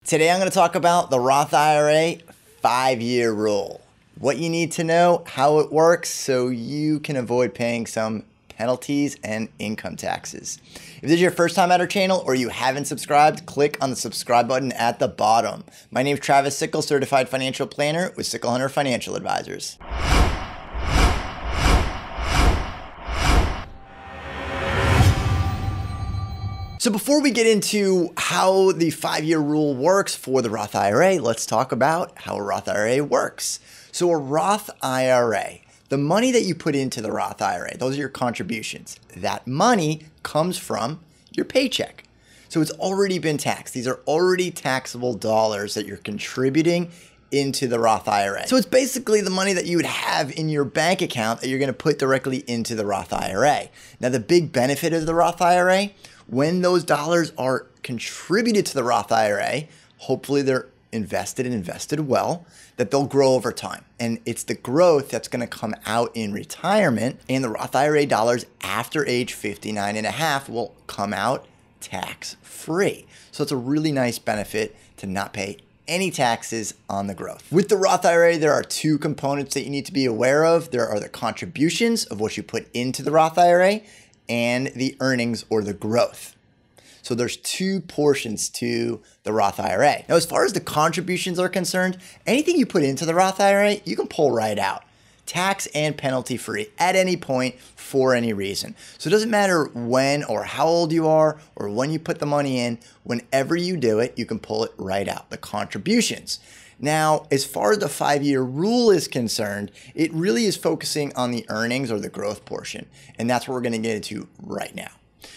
Today I'm going to talk about the Roth IRA 5-year rule. What you need to know, how it works, so you can avoid paying some penalties and income taxes. If this is your first time at our channel or you haven't subscribed, click on the subscribe button at the bottom. My name is Travis Sickle, Certified Financial Planner with Sickle Hunter Financial Advisors. So before we get into how the 5-year rule works for the Roth IRA, let's talk about how a Roth IRA works. So a Roth IRA, the money that you put into the Roth IRA, those are your contributions. That money comes from your paycheck. So it's already been taxed. These are already taxable dollars that you're contributing into the Roth IRA. So it's basically the money that you would have in your bank account that you're going to put directly into the Roth IRA. Now, the big benefit of the Roth IRA, when those dollars are contributed to the Roth IRA, hopefully they're invested and invested well, that they'll grow over time. And it's the growth that's going to come out in retirement, and the Roth IRA dollars after age 59 and a half will come out tax-free. So it's a really nice benefit to not pay any taxes on the growth. With the Roth IRA, there are two components that you need to be aware of. There are the contributions of what you put into the Roth IRA and the earnings or the growth. So there's two portions to the Roth IRA. Now, as far as the contributions are concerned, anything you put into the Roth IRA, you can pull right out, tax and penalty free at any point for any reason. So it doesn't matter when or how old you are or when you put the money in, whenever you do it, you can pull it right out, the contributions. Now, as far as the 5-year rule is concerned, it really is focusing on the earnings or the growth portion. And that's what we're going to get into right now.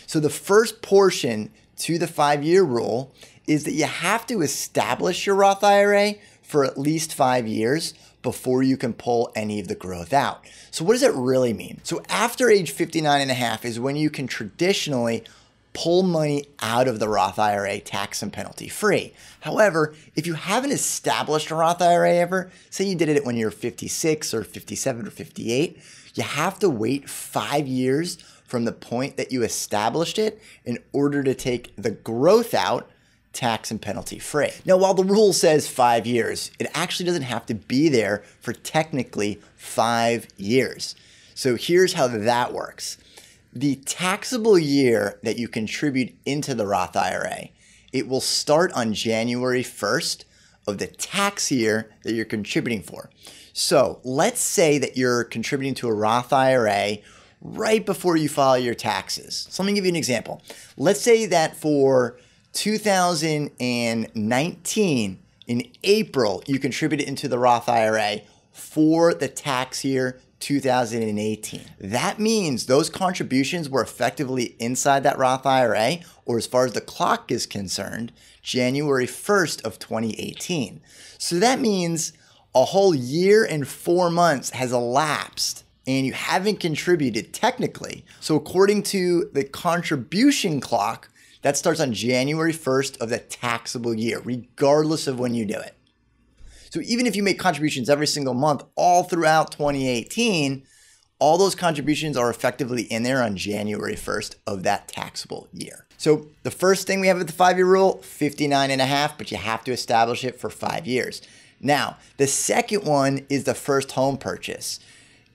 So the first portion to the 5-year rule is that you have to establish your Roth IRA for at least 5 years before you can pull any of the growth out. So what does it really mean? So after age 59 and a half is when you can traditionally pull money out of the Roth IRA tax and penalty free. However, if you haven't established a Roth IRA ever, say you did it when you're 56 or 57 or 58, you have to wait 5 years from the point that you established it in order to take the growth out tax and penalty free. Now, while the rule says 5 years, it actually doesn't have to be there for technically 5 years. So here's how that works. The taxable year that you contribute into the Roth IRA, it will start on January 1st of the tax year that you're contributing for. So let's say that you're contributing to a Roth IRA right before you file your taxes. So let me give you an example. Let's say that for 2019, in April, you contributed into the Roth IRA for the tax year 2018. That means those contributions were effectively inside that Roth IRA, or as far as the clock is concerned, January 1st of 2018. So that means a whole year and 4 months has elapsed and you haven't contributed technically. So according to the contribution clock, that starts on January 1st of the taxable year, regardless of when you do it. So even if you make contributions every single month all throughout 2018, all those contributions are effectively in there on January 1st of that taxable year. So the first thing we have with the 5-year rule, 59 and a half, but you have to establish it for 5 years. Now, the second one is the first home purchase.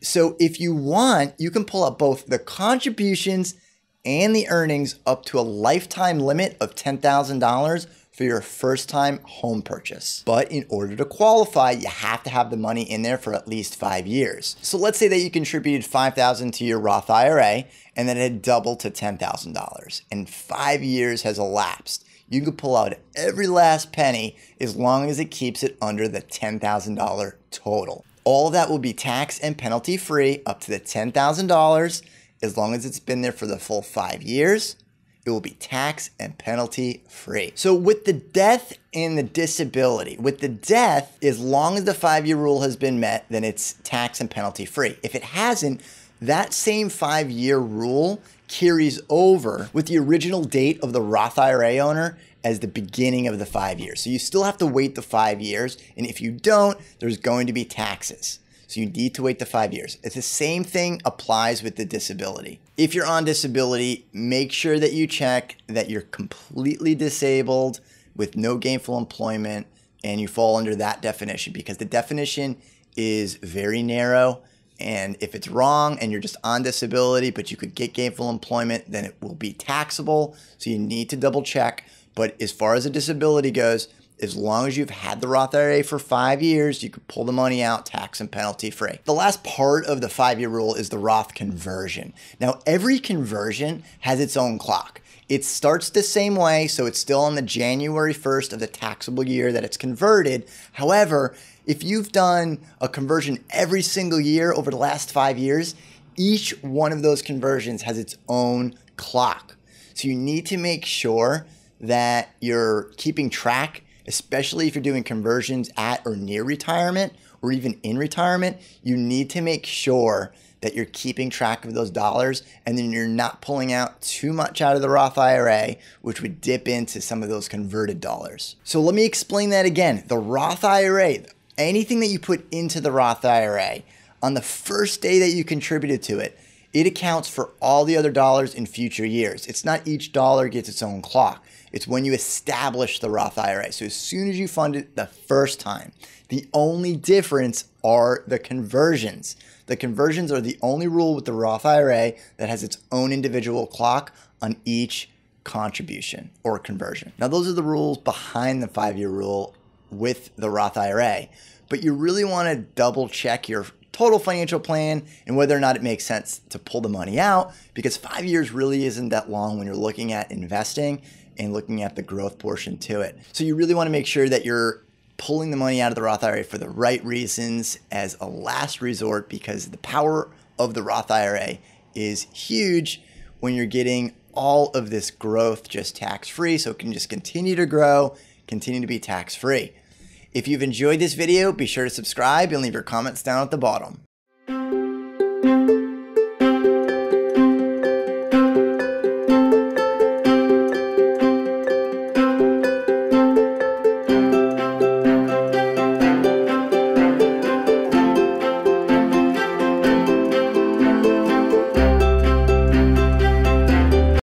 So if you want, you can pull up both the contributions and the earnings up to a lifetime limit of $10,000 for your first time home purchase. But in order to qualify, you have to have the money in there for at least 5 years. So let's say that you contributed $5,000 to your Roth IRA and then it had doubled to $10,000 and 5 years has elapsed. You can pull out every last penny as long as it keeps it under the $10,000 total. All of that will be tax and penalty free up to the $10,000. As long as it's been there for the full 5 years, it will be tax and penalty free. So with the death and the disability, with the death, as long as the 5-year rule has been met, then it's tax and penalty free. If it hasn't, that same 5-year rule carries over with the original date of the Roth IRA owner as the beginning of the 5 years. So you still have to wait the 5 years. And if you don't, there's going to be taxes. So you need to wait the 5 years. It's the same thing applies with the disability. If you're on disability, make sure that you check that you're completely disabled, with no gainful employment, and you fall under that definition because the definition is very narrow. And if it's wrong and you're just on disability, but you could get gainful employment, then it will be taxable. So you need to double check. But as far as a disability goes, as long as you've had the Roth IRA for 5 years, you can pull the money out tax and penalty free. The last part of the 5-year rule is the Roth conversion. Now, every conversion has its own clock. It starts the same way, so it's still on the January 1st of the taxable year that it's converted. However, if you've done a conversion every single year over the last 5 years, each one of those conversions has its own clock. So you need to make sure that you're keeping track, especially if you're doing conversions at or near retirement or even in retirement. You need to make sure that you're keeping track of those dollars and then you're not pulling out too much out of the Roth IRA, which would dip into some of those converted dollars. So let me explain that again. The Roth IRA, anything that you put into the Roth IRA, on the first day that you contributed to it, it accounts for all the other dollars in future years. It's not each dollar gets its own clock. It's when you establish the Roth IRA. So as soon as you fund it the first time, the only difference are the conversions. The conversions are the only rule with the Roth IRA that has its own individual clock on each contribution or conversion. Now, those are the rules behind the 5-year rule with the Roth IRA, but you really want to double check your total financial plan and whether or not it makes sense to pull the money out, because 5 years really isn't that long when you're looking at investing and looking at the growth portion to it. So you really want to make sure that you're pulling the money out of the Roth IRA for the right reasons as a last resort, because the power of the Roth IRA is huge when you're getting all of this growth just tax-free, so it can just continue to grow, continue to be tax-free. If you've enjoyed this video, be sure to subscribe and leave your comments down at the bottom.